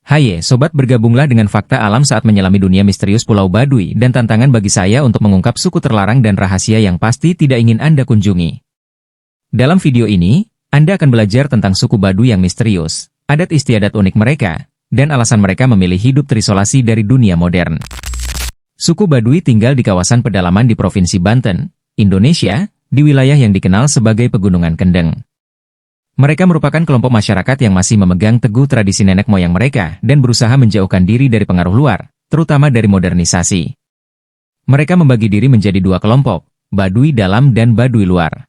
Hai sobat, bergabunglah dengan fakta alam saat menyelami dunia misterius Pulau Baduy dan tantangan bagi saya untuk mengungkap suku terlarang dan rahasia yang pasti tidak ingin Anda kunjungi. Dalam video ini, Anda akan belajar tentang suku Baduy yang misterius, adat istiadat unik mereka, dan alasan mereka memilih hidup terisolasi dari dunia modern. Suku Baduy tinggal di kawasan pedalaman di Provinsi Banten, Indonesia, di wilayah yang dikenal sebagai Pegunungan Kendeng. Mereka merupakan kelompok masyarakat yang masih memegang teguh tradisi nenek moyang mereka dan berusaha menjauhkan diri dari pengaruh luar, terutama dari modernisasi. Mereka membagi diri menjadi dua kelompok, Baduy dalam dan Baduy luar.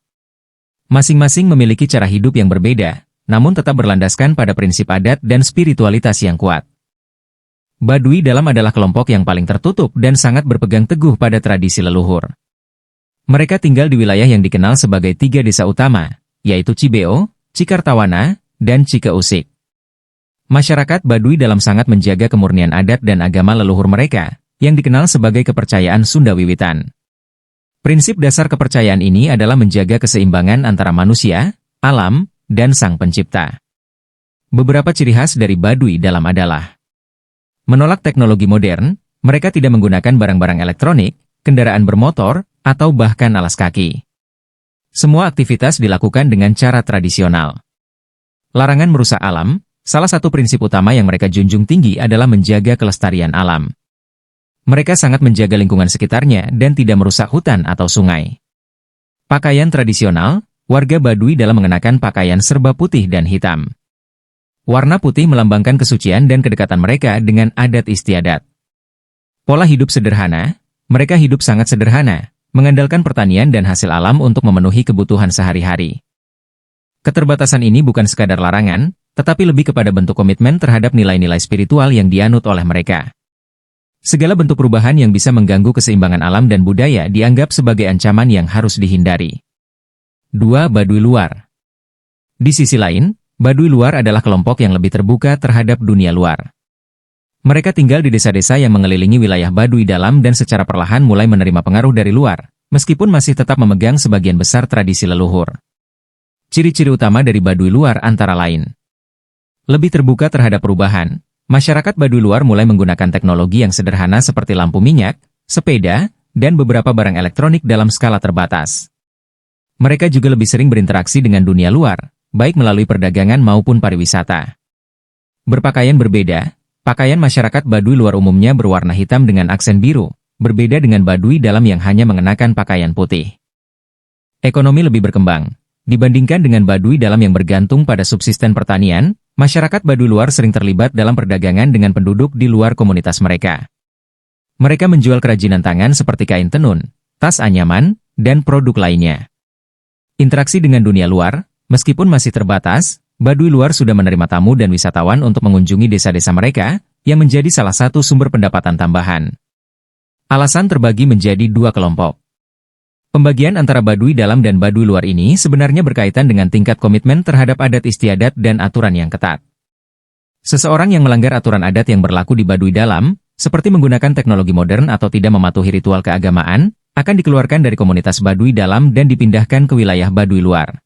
Masing-masing memiliki cara hidup yang berbeda, namun tetap berlandaskan pada prinsip adat dan spiritualitas yang kuat. Baduy dalam adalah kelompok yang paling tertutup dan sangat berpegang teguh pada tradisi leluhur. Mereka tinggal di wilayah yang dikenal sebagai tiga desa utama, yaitu Cibeo, Cikartawana, dan Cikeusik. Masyarakat Baduy dalam sangat menjaga kemurnian adat dan agama leluhur mereka, yang dikenal sebagai kepercayaan Sunda Wiwitan. Prinsip dasar kepercayaan ini adalah menjaga keseimbangan antara manusia, alam, dan Sang Pencipta. Beberapa ciri khas dari Baduy dalam adalah menolak teknologi modern, mereka tidak menggunakan barang-barang elektronik, kendaraan bermotor, atau bahkan alas kaki. Semua aktivitas dilakukan dengan cara tradisional. Larangan merusak alam, salah satu prinsip utama yang mereka junjung tinggi adalah menjaga kelestarian alam. Mereka sangat menjaga lingkungan sekitarnya dan tidak merusak hutan atau sungai. Pakaian tradisional, warga Baduy dalam mengenakan pakaian serba putih dan hitam. Warna putih melambangkan kesucian dan kedekatan mereka dengan adat istiadat. Pola hidup sederhana, mereka hidup sangat sederhana, mengandalkan pertanian dan hasil alam untuk memenuhi kebutuhan sehari-hari. Keterbatasan ini bukan sekadar larangan, tetapi lebih kepada bentuk komitmen terhadap nilai-nilai spiritual yang dianut oleh mereka. Segala bentuk perubahan yang bisa mengganggu keseimbangan alam dan budaya dianggap sebagai ancaman yang harus dihindari. 2. Baduy luar. Di sisi lain, Baduy luar adalah kelompok yang lebih terbuka terhadap dunia luar. Mereka tinggal di desa-desa yang mengelilingi wilayah Baduy dalam dan secara perlahan mulai menerima pengaruh dari luar, meskipun masih tetap memegang sebagian besar tradisi leluhur. Ciri-ciri utama dari Baduy luar antara lain: lebih terbuka terhadap perubahan, masyarakat Baduy luar mulai menggunakan teknologi yang sederhana seperti lampu minyak, sepeda, dan beberapa barang elektronik dalam skala terbatas. Mereka juga lebih sering berinteraksi dengan dunia luar, baik melalui perdagangan maupun pariwisata. Berpakaian berbeda. Pakaian masyarakat Baduy luar umumnya berwarna hitam dengan aksen biru, berbeda dengan Baduy dalam yang hanya mengenakan pakaian putih. Ekonomi lebih berkembang. Dibandingkan dengan Baduy dalam yang bergantung pada subsisten pertanian, masyarakat Baduy luar sering terlibat dalam perdagangan dengan penduduk di luar komunitas mereka. Mereka menjual kerajinan tangan seperti kain tenun, tas anyaman, dan produk lainnya. Interaksi dengan dunia luar, meskipun masih terbatas, Baduy luar sudah menerima tamu dan wisatawan untuk mengunjungi desa-desa mereka, yang menjadi salah satu sumber pendapatan tambahan. Alasan terbagi menjadi dua kelompok. Pembagian antara Baduy dalam dan Baduy luar ini sebenarnya berkaitan dengan tingkat komitmen terhadap adat istiadat dan aturan yang ketat. Seseorang yang melanggar aturan adat yang berlaku di Baduy dalam, seperti menggunakan teknologi modern atau tidak mematuhi ritual keagamaan, akan dikeluarkan dari komunitas Baduy dalam dan dipindahkan ke wilayah Baduy luar.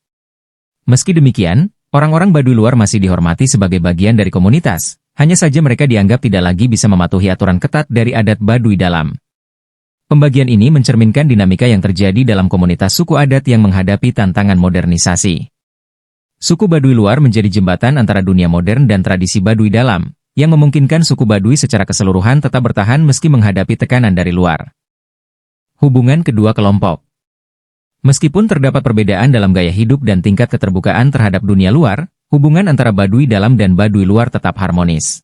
Meski demikian, orang-orang Baduy luar masih dihormati sebagai bagian dari komunitas, hanya saja mereka dianggap tidak lagi bisa mematuhi aturan ketat dari adat Baduy dalam. Pembagian ini mencerminkan dinamika yang terjadi dalam komunitas suku adat yang menghadapi tantangan modernisasi. Suku Baduy luar menjadi jembatan antara dunia modern dan tradisi Baduy dalam, yang memungkinkan suku Baduy secara keseluruhan tetap bertahan meski menghadapi tekanan dari luar. Hubungan kedua kelompok. Meskipun terdapat perbedaan dalam gaya hidup dan tingkat keterbukaan terhadap dunia luar, hubungan antara Baduy dalam dan Baduy luar tetap harmonis.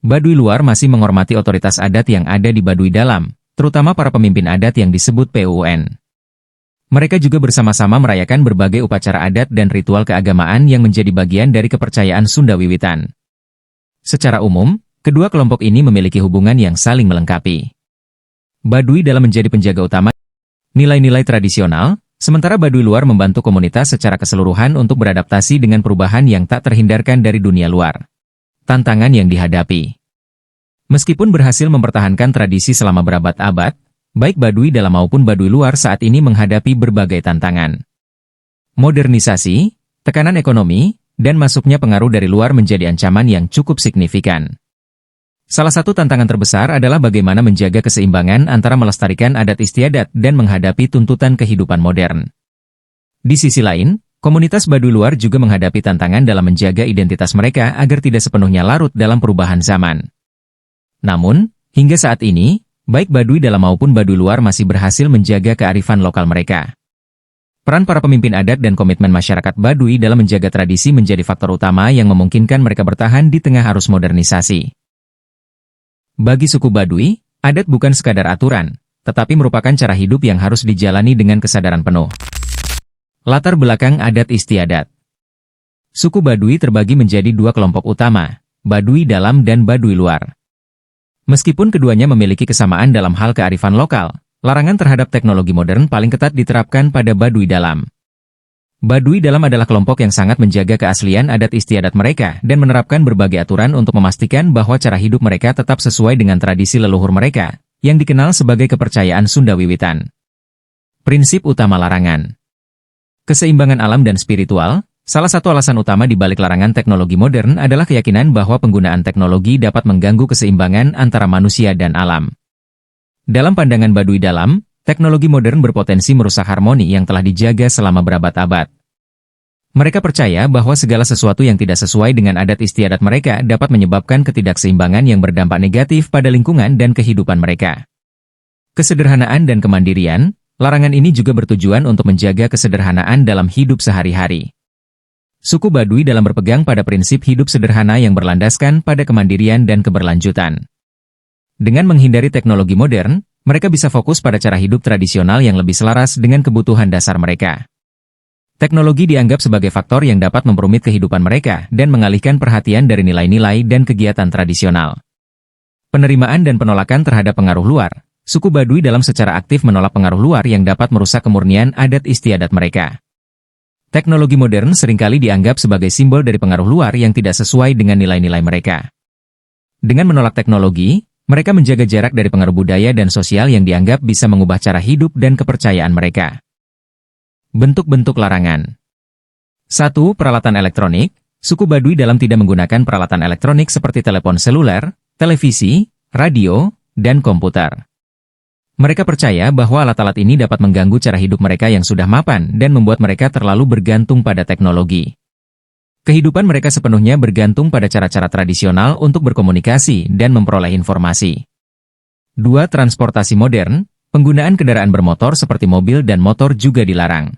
Baduy luar masih menghormati otoritas adat yang ada di Baduy dalam, terutama para pemimpin adat yang disebut PUN. Mereka juga bersama-sama merayakan berbagai upacara adat dan ritual keagamaan yang menjadi bagian dari kepercayaan Sunda Wiwitan. Secara umum, kedua kelompok ini memiliki hubungan yang saling melengkapi. Baduy dalam menjadi penjaga utama nilai-nilai tradisional, sementara Baduy luar membantu komunitas secara keseluruhan untuk beradaptasi dengan perubahan yang tak terhindarkan dari dunia luar. Tantangan yang dihadapi. Meskipun berhasil mempertahankan tradisi selama berabad-abad, baik Baduy dalam maupun Baduy luar saat ini menghadapi berbagai tantangan. Modernisasi, tekanan ekonomi, dan masuknya pengaruh dari luar menjadi ancaman yang cukup signifikan. Salah satu tantangan terbesar adalah bagaimana menjaga keseimbangan antara melestarikan adat istiadat dan menghadapi tuntutan kehidupan modern. Di sisi lain, komunitas Baduy luar juga menghadapi tantangan dalam menjaga identitas mereka agar tidak sepenuhnya larut dalam perubahan zaman. Namun, hingga saat ini, baik Baduy dalam maupun Baduy luar masih berhasil menjaga kearifan lokal mereka. Peran para pemimpin adat dan komitmen masyarakat Baduy dalam menjaga tradisi menjadi faktor utama yang memungkinkan mereka bertahan di tengah arus modernisasi. Bagi suku Baduy, adat bukan sekadar aturan, tetapi merupakan cara hidup yang harus dijalani dengan kesadaran penuh. Latar belakang adat istiadat. Suku Baduy terbagi menjadi dua kelompok utama, Baduy dalam dan Baduy luar. Meskipun keduanya memiliki kesamaan dalam hal kearifan lokal, larangan terhadap teknologi modern paling ketat diterapkan pada Baduy dalam. Baduy dalam adalah kelompok yang sangat menjaga keaslian adat istiadat mereka dan menerapkan berbagai aturan untuk memastikan bahwa cara hidup mereka tetap sesuai dengan tradisi leluhur mereka, yang dikenal sebagai kepercayaan Sunda Wiwitan. Prinsip utama larangan. Keseimbangan alam dan spiritual. Salah satu alasan utama di balik larangan teknologi modern adalah keyakinan bahwa penggunaan teknologi dapat mengganggu keseimbangan antara manusia dan alam. Dalam pandangan Baduy dalam, teknologi modern berpotensi merusak harmoni yang telah dijaga selama berabad-abad. Mereka percaya bahwa segala sesuatu yang tidak sesuai dengan adat istiadat mereka dapat menyebabkan ketidakseimbangan yang berdampak negatif pada lingkungan dan kehidupan mereka. Kesederhanaan dan kemandirian. Larangan ini juga bertujuan untuk menjaga kesederhanaan dalam hidup sehari-hari. Suku Baduy dalam berpegang pada prinsip hidup sederhana yang berlandaskan pada kemandirian dan keberlanjutan. Dengan menghindari teknologi modern, mereka bisa fokus pada cara hidup tradisional yang lebih selaras dengan kebutuhan dasar mereka. Teknologi dianggap sebagai faktor yang dapat memperumit kehidupan mereka dan mengalihkan perhatian dari nilai-nilai dan kegiatan tradisional. Penerimaan dan penolakan terhadap pengaruh luar. Suku Baduy dalam secara aktif menolak pengaruh luar yang dapat merusak kemurnian adat istiadat mereka. Teknologi modern seringkali dianggap sebagai simbol dari pengaruh luar yang tidak sesuai dengan nilai-nilai mereka. Dengan menolak teknologi, mereka menjaga jarak dari pengaruh budaya dan sosial yang dianggap bisa mengubah cara hidup dan kepercayaan mereka. Bentuk-bentuk larangan. 1. Peralatan elektronik. Suku Baduy dalam tidak menggunakan peralatan elektronik seperti telepon seluler, televisi, radio, dan komputer. Mereka percaya bahwa alat-alat ini dapat mengganggu cara hidup mereka yang sudah mapan dan membuat mereka terlalu bergantung pada teknologi. Kehidupan mereka sepenuhnya bergantung pada cara-cara tradisional untuk berkomunikasi dan memperoleh informasi. 2. Transportasi modern. Penggunaan kendaraan bermotor seperti mobil dan motor juga dilarang.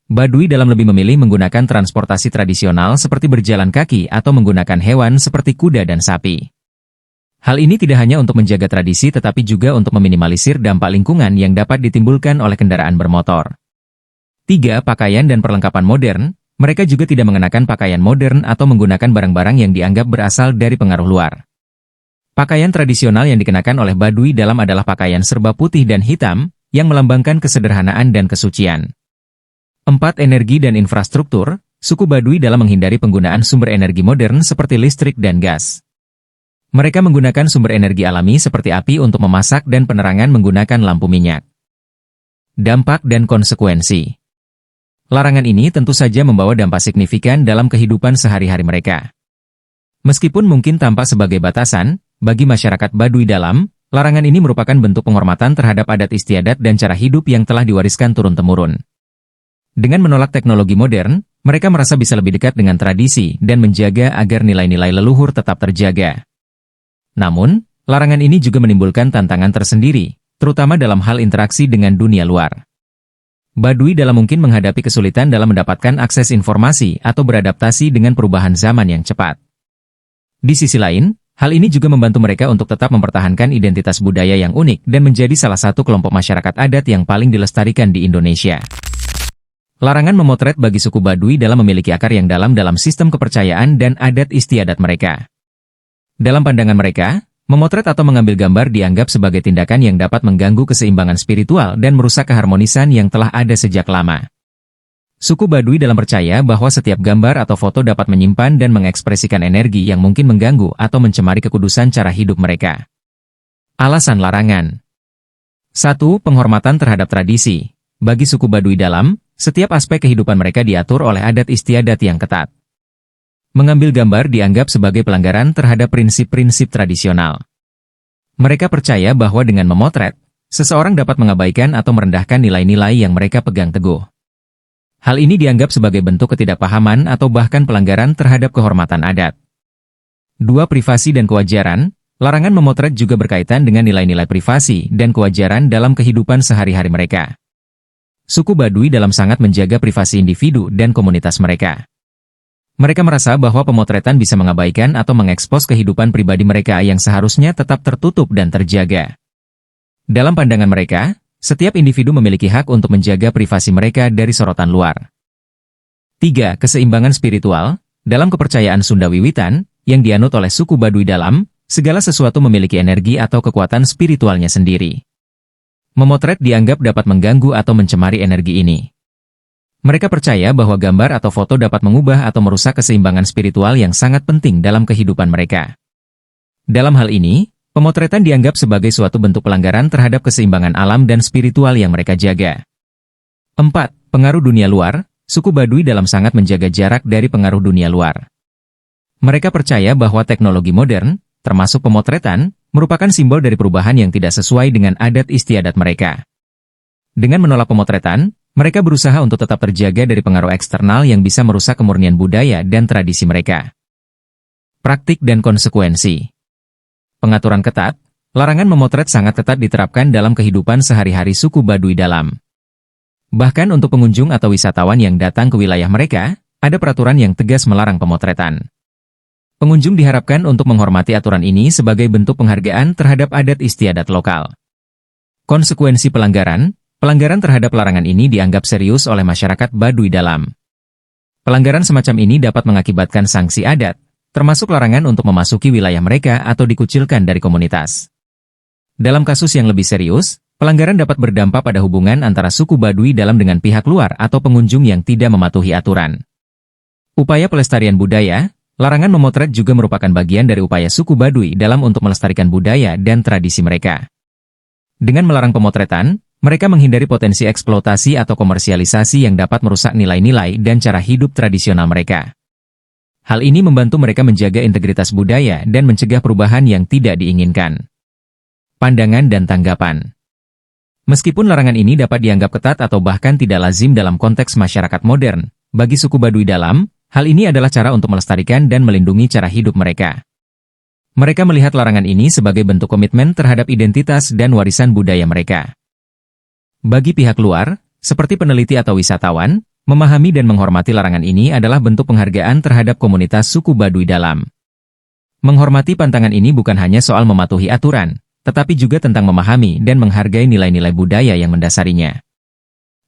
Baduy dalam lebih memilih menggunakan transportasi tradisional seperti berjalan kaki atau menggunakan hewan seperti kuda dan sapi. Hal ini tidak hanya untuk menjaga tradisi tetapi juga untuk meminimalisir dampak lingkungan yang dapat ditimbulkan oleh kendaraan bermotor. 3. Pakaian dan perlengkapan modern. Mereka juga tidak mengenakan pakaian modern atau menggunakan barang-barang yang dianggap berasal dari pengaruh luar. Pakaian tradisional yang dikenakan oleh Baduy dalam adalah pakaian serba putih dan hitam, yang melambangkan kesederhanaan dan kesucian. 4. Energi dan infrastruktur. Suku Baduy dalam menghindari penggunaan sumber energi modern seperti listrik dan gas. Mereka menggunakan sumber energi alami seperti api untuk memasak dan penerangan menggunakan lampu minyak. Dampak dan konsekuensi. Larangan ini tentu saja membawa dampak signifikan dalam kehidupan sehari-hari mereka. Meskipun mungkin tampak sebagai batasan, bagi masyarakat Baduy dalam, larangan ini merupakan bentuk penghormatan terhadap adat istiadat dan cara hidup yang telah diwariskan turun-temurun. Dengan menolak teknologi modern, mereka merasa bisa lebih dekat dengan tradisi dan menjaga agar nilai-nilai leluhur tetap terjaga. Namun, larangan ini juga menimbulkan tantangan tersendiri, terutama dalam hal interaksi dengan dunia luar. Baduy dalam mungkin menghadapi kesulitan dalam mendapatkan akses informasi atau beradaptasi dengan perubahan zaman yang cepat. Di sisi lain, hal ini juga membantu mereka untuk tetap mempertahankan identitas budaya yang unik dan menjadi salah satu kelompok masyarakat adat yang paling dilestarikan di Indonesia. Larangan memotret bagi suku Baduy dalam memiliki akar yang dalam sistem kepercayaan dan adat istiadat mereka. Dalam pandangan mereka, memotret atau mengambil gambar dianggap sebagai tindakan yang dapat mengganggu keseimbangan spiritual dan merusak keharmonisan yang telah ada sejak lama. Suku Baduy dalam percaya bahwa setiap gambar atau foto dapat menyimpan dan mengekspresikan energi yang mungkin mengganggu atau mencemari kekudusan cara hidup mereka. Alasan larangan. 1. Penghormatan terhadap tradisi. Bagi suku Baduy dalam, setiap aspek kehidupan mereka diatur oleh adat istiadat yang ketat. Mengambil gambar dianggap sebagai pelanggaran terhadap prinsip-prinsip tradisional. Mereka percaya bahwa dengan memotret, seseorang dapat mengabaikan atau merendahkan nilai-nilai yang mereka pegang teguh. Hal ini dianggap sebagai bentuk ketidakpahaman atau bahkan pelanggaran terhadap kehormatan adat. 2. Privasi dan kewajaran. Larangan memotret juga berkaitan dengan nilai-nilai privasi dan kewajaran dalam kehidupan sehari-hari mereka. Suku Baduy dalam sangat menjaga privasi individu dan komunitas mereka. Mereka merasa bahwa pemotretan bisa mengabaikan atau mengekspos kehidupan pribadi mereka yang seharusnya tetap tertutup dan terjaga. Dalam pandangan mereka, setiap individu memiliki hak untuk menjaga privasi mereka dari sorotan luar. 3. Keseimbangan spiritual. Dalam kepercayaan Sunda Wiwitan, yang dianut oleh suku Baduy dalam, segala sesuatu memiliki energi atau kekuatan spiritualnya sendiri. Memotret dianggap dapat mengganggu atau mencemari energi ini. Mereka percaya bahwa gambar atau foto dapat mengubah atau merusak keseimbangan spiritual yang sangat penting dalam kehidupan mereka. Dalam hal ini, pemotretan dianggap sebagai suatu bentuk pelanggaran terhadap keseimbangan alam dan spiritual yang mereka jaga. 4. Pengaruh dunia luar. Suku Baduy dalam sangat menjaga jarak dari pengaruh dunia luar. Mereka percaya bahwa teknologi modern, termasuk pemotretan, merupakan simbol dari perubahan yang tidak sesuai dengan adat istiadat mereka. Dengan menolak pemotretan, mereka berusaha untuk tetap terjaga dari pengaruh eksternal yang bisa merusak kemurnian budaya dan tradisi mereka. Praktik dan konsekuensi. Pengaturan ketat, larangan memotret sangat ketat diterapkan dalam kehidupan sehari-hari suku Baduy dalam. Bahkan untuk pengunjung atau wisatawan yang datang ke wilayah mereka, ada peraturan yang tegas melarang pemotretan. Pengunjung diharapkan untuk menghormati aturan ini sebagai bentuk penghargaan terhadap adat istiadat lokal. Konsekuensi pelanggaran. Pelanggaran terhadap larangan ini dianggap serius oleh masyarakat Baduy dalam. Pelanggaran semacam ini dapat mengakibatkan sanksi adat, termasuk larangan untuk memasuki wilayah mereka atau dikucilkan dari komunitas. Dalam kasus yang lebih serius, pelanggaran dapat berdampak pada hubungan antara suku Baduy dalam dengan pihak luar atau pengunjung yang tidak mematuhi aturan. Upaya pelestarian budaya. Larangan memotret juga merupakan bagian dari upaya suku Baduy dalam untuk melestarikan budaya dan tradisi mereka. Dengan melarang pemotretan, mereka menghindari potensi eksploitasi atau komersialisasi yang dapat merusak nilai-nilai dan cara hidup tradisional mereka. Hal ini membantu mereka menjaga integritas budaya dan mencegah perubahan yang tidak diinginkan. Pandangan dan tanggapan. Meskipun larangan ini dapat dianggap ketat atau bahkan tidak lazim dalam konteks masyarakat modern, bagi suku Baduy dalam, hal ini adalah cara untuk melestarikan dan melindungi cara hidup mereka. Mereka melihat larangan ini sebagai bentuk komitmen terhadap identitas dan warisan budaya mereka. Bagi pihak luar, seperti peneliti atau wisatawan, memahami dan menghormati larangan ini adalah bentuk penghargaan terhadap komunitas suku Baduy dalam. Menghormati pantangan ini bukan hanya soal mematuhi aturan, tetapi juga tentang memahami dan menghargai nilai-nilai budaya yang mendasarinya.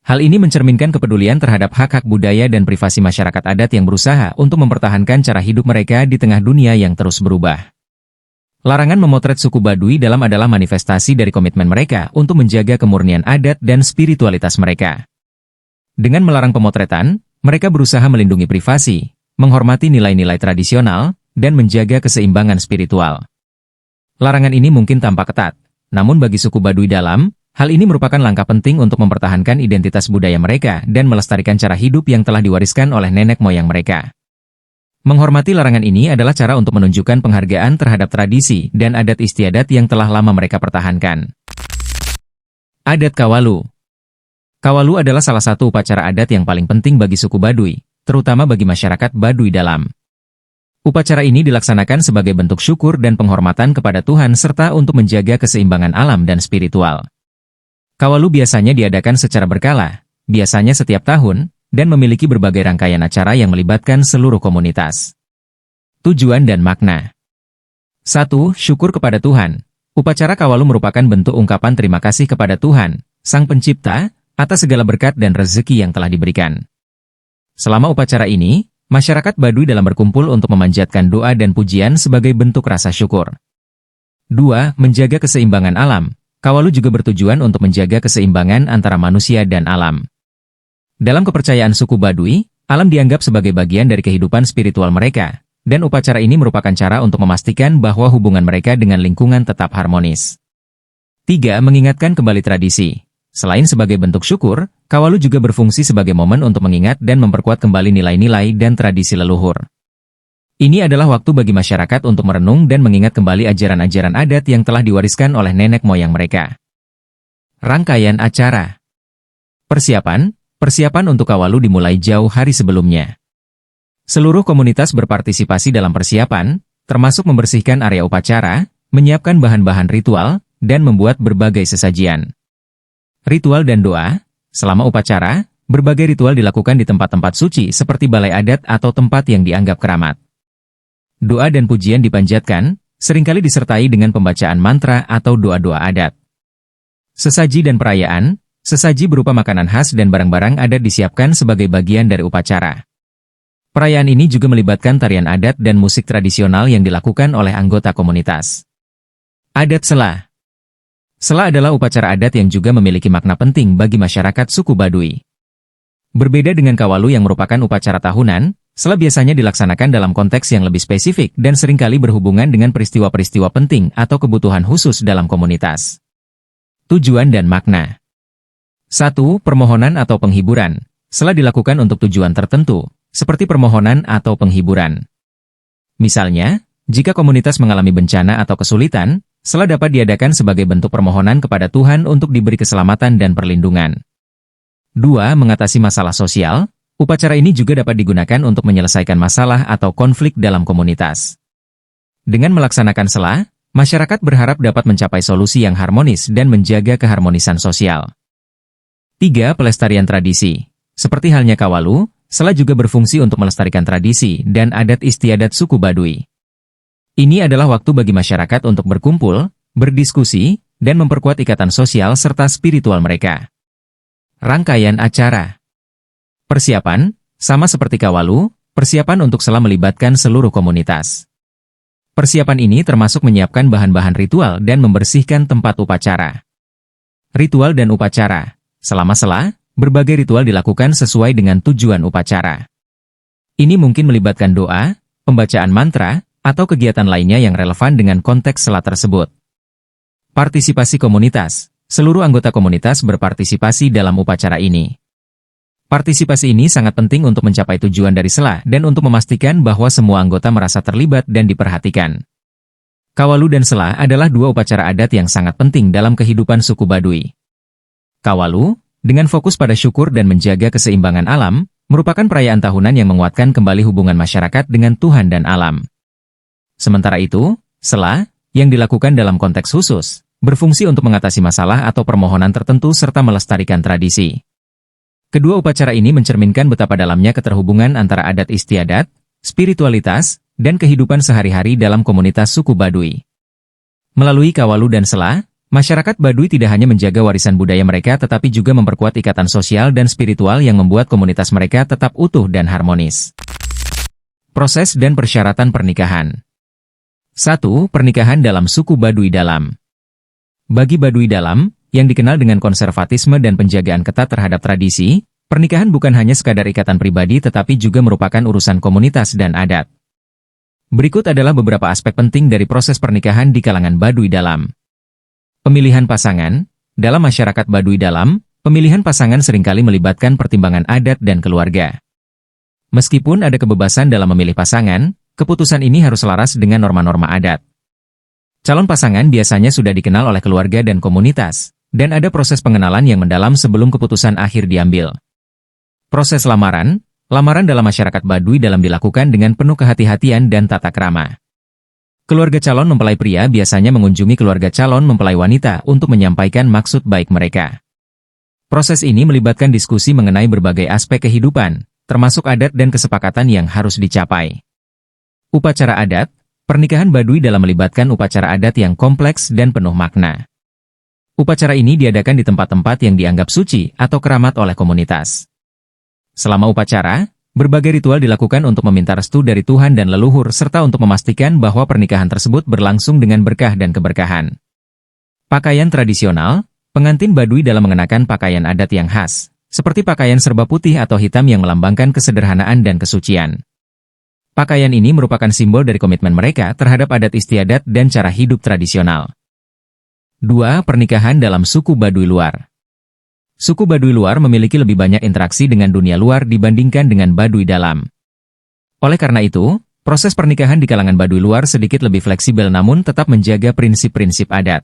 Hal ini mencerminkan kepedulian terhadap hak-hak budaya dan privasi masyarakat adat yang berusaha untuk mempertahankan cara hidup mereka di tengah dunia yang terus berubah. Larangan memotret suku Baduy dalam adalah manifestasi dari komitmen mereka untuk menjaga kemurnian adat dan spiritualitas mereka. Dengan melarang pemotretan, mereka berusaha melindungi privasi, menghormati nilai-nilai tradisional, dan menjaga keseimbangan spiritual. Larangan ini mungkin tampak ketat, namun bagi suku Baduy dalam, hal ini merupakan langkah penting untuk mempertahankan identitas budaya mereka dan melestarikan cara hidup yang telah diwariskan oleh nenek moyang mereka. Menghormati larangan ini adalah cara untuk menunjukkan penghargaan terhadap tradisi dan adat istiadat yang telah lama mereka pertahankan. Adat Kawalu. Kawalu adalah salah satu upacara adat yang paling penting bagi suku Baduy, terutama bagi masyarakat Baduy dalam. Upacara ini dilaksanakan sebagai bentuk syukur dan penghormatan kepada Tuhan serta untuk menjaga keseimbangan alam dan spiritual. Kawalu biasanya diadakan secara berkala, biasanya setiap tahun, dan memiliki berbagai rangkaian acara yang melibatkan seluruh komunitas. Tujuan dan makna. 1. Syukur kepada Tuhan. Upacara Kawalu merupakan bentuk ungkapan terima kasih kepada Tuhan, Sang Pencipta, atas segala berkat dan rezeki yang telah diberikan. Selama upacara ini, masyarakat Baduy dalam berkumpul untuk memanjatkan doa dan pujian sebagai bentuk rasa syukur. 2. Menjaga keseimbangan alam. Kawalu juga bertujuan untuk menjaga keseimbangan antara manusia dan alam. Dalam kepercayaan suku Baduy, alam dianggap sebagai bagian dari kehidupan spiritual mereka, dan upacara ini merupakan cara untuk memastikan bahwa hubungan mereka dengan lingkungan tetap harmonis. 3. Mengingatkan kembali tradisi. Selain sebagai bentuk syukur, Kawalu juga berfungsi sebagai momen untuk mengingat dan memperkuat kembali nilai-nilai dan tradisi leluhur. Ini adalah waktu bagi masyarakat untuk merenung dan mengingat kembali ajaran-ajaran adat yang telah diwariskan oleh nenek moyang mereka. Rangkaian acara. Persiapan untuk Kawalu dimulai jauh hari sebelumnya. Seluruh komunitas berpartisipasi dalam persiapan, termasuk membersihkan area upacara, menyiapkan bahan-bahan ritual, dan membuat berbagai sesajian. Ritual dan doa. Selama upacara, berbagai ritual dilakukan di tempat-tempat suci seperti balai adat atau tempat yang dianggap keramat. Doa dan pujian dipanjatkan, seringkali disertai dengan pembacaan mantra atau doa-doa adat. Sesaji dan perayaan. Sesaji berupa makanan khas dan barang-barang adat disiapkan sebagai bagian dari upacara. Perayaan ini juga melibatkan tarian adat dan musik tradisional yang dilakukan oleh anggota komunitas. Adat Sela. Sela adalah upacara adat yang juga memiliki makna penting bagi masyarakat suku Baduy. Berbeda dengan Kawalu yang merupakan upacara tahunan, Sela biasanya dilaksanakan dalam konteks yang lebih spesifik dan seringkali berhubungan dengan peristiwa-peristiwa penting atau kebutuhan khusus dalam komunitas. Tujuan dan makna. 1. Permohonan atau penghiburan. Sela dilakukan untuk tujuan tertentu, seperti permohonan atau penghiburan. Misalnya, jika komunitas mengalami bencana atau kesulitan, Sela dapat diadakan sebagai bentuk permohonan kepada Tuhan untuk diberi keselamatan dan perlindungan. 2. Mengatasi masalah sosial. Upacara ini juga dapat digunakan untuk menyelesaikan masalah atau konflik dalam komunitas. Dengan melaksanakan Sela, masyarakat berharap dapat mencapai solusi yang harmonis dan menjaga keharmonisan sosial. 3. Pelestarian tradisi. Seperti halnya Kawalu, Sela juga berfungsi untuk melestarikan tradisi dan adat istiadat suku Baduy. Ini adalah waktu bagi masyarakat untuk berkumpul, berdiskusi, dan memperkuat ikatan sosial serta spiritual mereka. Rangkaian acara. Persiapan, sama seperti Kawalu, persiapan untuk Sela melibatkan seluruh komunitas. Persiapan ini termasuk menyiapkan bahan-bahan ritual dan membersihkan tempat upacara. Ritual dan upacara. Selama Sela, berbagai ritual dilakukan sesuai dengan tujuan upacara. Ini mungkin melibatkan doa, pembacaan mantra, atau kegiatan lainnya yang relevan dengan konteks Sela tersebut. Partisipasi komunitas. Seluruh anggota komunitas berpartisipasi dalam upacara ini. Partisipasi ini sangat penting untuk mencapai tujuan dari Sela dan untuk memastikan bahwa semua anggota merasa terlibat dan diperhatikan. Kawalu dan Sela adalah dua upacara adat yang sangat penting dalam kehidupan suku Baduy. Kawalu, dengan fokus pada syukur dan menjaga keseimbangan alam, merupakan perayaan tahunan yang menguatkan kembali hubungan masyarakat dengan Tuhan dan alam. Sementara itu, Sela, yang dilakukan dalam konteks khusus, berfungsi untuk mengatasi masalah atau permohonan tertentu serta melestarikan tradisi. Kedua upacara ini mencerminkan betapa dalamnya keterhubungan antara adat istiadat, spiritualitas, dan kehidupan sehari-hari dalam komunitas suku Baduy. Melalui Kawalu dan Sela, masyarakat Baduy tidak hanya menjaga warisan budaya mereka tetapi juga memperkuat ikatan sosial dan spiritual yang membuat komunitas mereka tetap utuh dan harmonis. Proses dan persyaratan pernikahan. 1. Pernikahan dalam suku Baduy Dalam. Bagi Baduy Dalam, yang dikenal dengan konservatisme dan penjagaan ketat terhadap tradisi, pernikahan bukan hanya sekadar ikatan pribadi tetapi juga merupakan urusan komunitas dan adat. Berikut adalah beberapa aspek penting dari proses pernikahan di kalangan Baduy Dalam. Pemilihan pasangan. Dalam masyarakat Baduy Dalam, pemilihan pasangan seringkali melibatkan pertimbangan adat dan keluarga. Meskipun ada kebebasan dalam memilih pasangan, keputusan ini harus selaras dengan norma-norma adat. Calon pasangan biasanya sudah dikenal oleh keluarga dan komunitas, dan ada proses pengenalan yang mendalam sebelum keputusan akhir diambil. Proses lamaran. Lamaran dalam masyarakat Baduy Dalam dilakukan dengan penuh kehati-hatian dan tata krama. Keluarga calon mempelai pria biasanya mengunjungi keluarga calon mempelai wanita untuk menyampaikan maksud baik mereka. Proses ini melibatkan diskusi mengenai berbagai aspek kehidupan, termasuk adat dan kesepakatan yang harus dicapai. Upacara adat. Pernikahan Baduy Dalam melibatkan upacara adat yang kompleks dan penuh makna. Upacara ini diadakan di tempat-tempat yang dianggap suci atau keramat oleh komunitas. Selama upacara, berbagai ritual dilakukan untuk meminta restu dari Tuhan dan leluhur serta untuk memastikan bahwa pernikahan tersebut berlangsung dengan berkah dan keberkahan. Pakaian tradisional. Pengantin Baduy Dalam mengenakan pakaian adat yang khas, seperti pakaian serba putih atau hitam yang melambangkan kesederhanaan dan kesucian. Pakaian ini merupakan simbol dari komitmen mereka terhadap adat istiadat dan cara hidup tradisional. 2. Pernikahan dalam suku Baduy luar. Suku Baduy luar memiliki lebih banyak interaksi dengan dunia luar dibandingkan dengan Baduy Dalam. Oleh karena itu, Proses pernikahan di kalangan Baduy luar sedikit lebih fleksibel namun tetap menjaga prinsip-prinsip adat.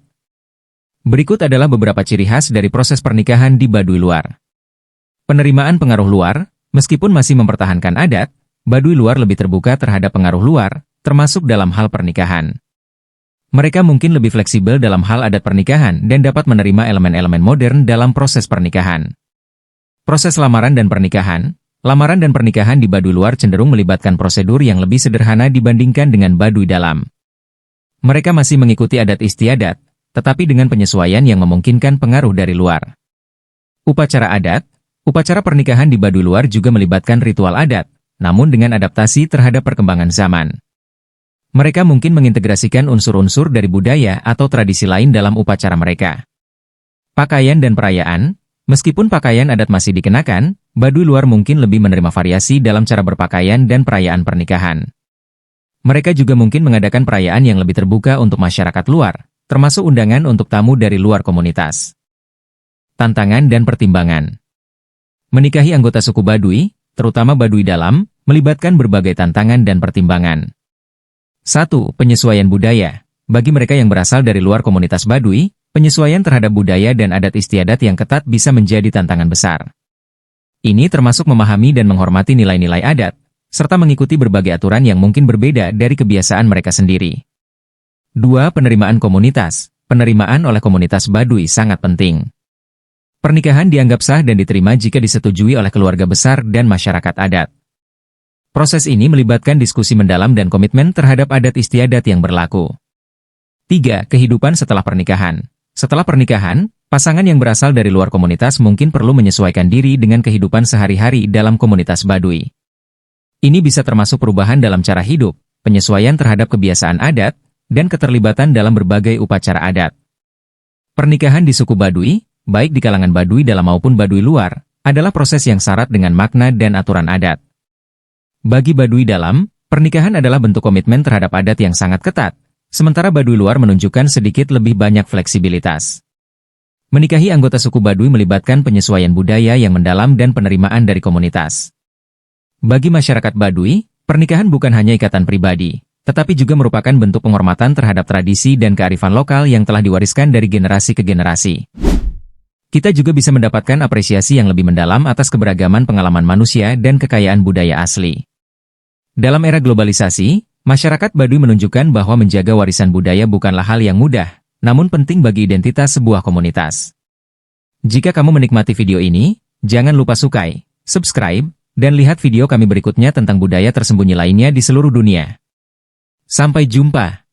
Berikut adalah beberapa ciri khas dari proses pernikahan di Baduy luar. Penerimaan pengaruh luar, meskipun masih mempertahankan adat, Baduy luar lebih terbuka terhadap pengaruh luar, termasuk dalam hal pernikahan. Mereka mungkin lebih fleksibel dalam hal adat pernikahan dan dapat menerima elemen-elemen modern dalam proses pernikahan. Proses lamaran dan pernikahan. Lamaran dan pernikahan di Baduy luar cenderung melibatkan prosedur yang lebih sederhana dibandingkan dengan Baduy dalam. Mereka masih mengikuti adat istiadat, tetapi dengan penyesuaian yang memungkinkan pengaruh dari luar. Upacara adat. Upacara pernikahan di Baduy luar juga melibatkan ritual adat, namun dengan adaptasi terhadap perkembangan zaman. Mereka mungkin mengintegrasikan unsur-unsur dari budaya atau tradisi lain dalam upacara mereka. Pakaian dan perayaan. Meskipun pakaian adat masih dikenakan, Baduy luar mungkin lebih menerima variasi dalam cara berpakaian dan perayaan pernikahan. Mereka juga mungkin mengadakan perayaan yang lebih terbuka untuk masyarakat luar, termasuk undangan untuk tamu dari luar komunitas. Tantangan dan pertimbangan. Menikahi anggota suku Baduy, terutama Baduy dalam, melibatkan berbagai tantangan dan pertimbangan. 1. Penyesuaian budaya. Bagi mereka yang berasal dari luar komunitas Baduy, penyesuaian terhadap budaya dan adat istiadat yang ketat bisa menjadi tantangan besar. Ini termasuk memahami dan menghormati nilai-nilai adat, serta mengikuti berbagai aturan yang mungkin berbeda dari kebiasaan mereka sendiri. 2. Penerimaan komunitas. Penerimaan oleh komunitas Baduy sangat penting. Pernikahan dianggap sah dan diterima jika disetujui oleh keluarga besar dan masyarakat adat. Proses ini melibatkan diskusi mendalam dan komitmen terhadap adat istiadat yang berlaku. 3. Kehidupan setelah pernikahan. Setelah pernikahan, pasangan yang berasal dari luar komunitas mungkin perlu menyesuaikan diri dengan kehidupan sehari-hari dalam komunitas Baduy. Ini bisa termasuk perubahan dalam cara hidup, penyesuaian terhadap kebiasaan adat, dan keterlibatan dalam berbagai upacara adat. Pernikahan di suku Baduy, baik di kalangan Baduy dalam maupun Baduy luar, adalah proses yang syarat dengan makna dan aturan adat. Bagi Baduy dalam, pernikahan adalah bentuk komitmen terhadap adat yang sangat ketat, sementara Baduy luar menunjukkan sedikit lebih banyak fleksibilitas. Menikahi anggota suku Baduy melibatkan penyesuaian budaya yang mendalam dan penerimaan dari komunitas. Bagi masyarakat Baduy, pernikahan bukan hanya ikatan pribadi, tetapi juga merupakan bentuk penghormatan terhadap tradisi dan kearifan lokal yang telah diwariskan dari generasi ke generasi. Kita juga bisa mendapatkan apresiasi yang lebih mendalam atas keberagaman pengalaman manusia dan kekayaan budaya asli. Dalam era globalisasi, masyarakat Baduy menunjukkan bahwa menjaga warisan budaya bukanlah hal yang mudah, namun penting bagi identitas sebuah komunitas. Jika kamu menikmati video ini, jangan lupa sukai, subscribe, dan lihat video kami berikutnya tentang budaya tersembunyi lainnya di seluruh dunia. Sampai jumpa!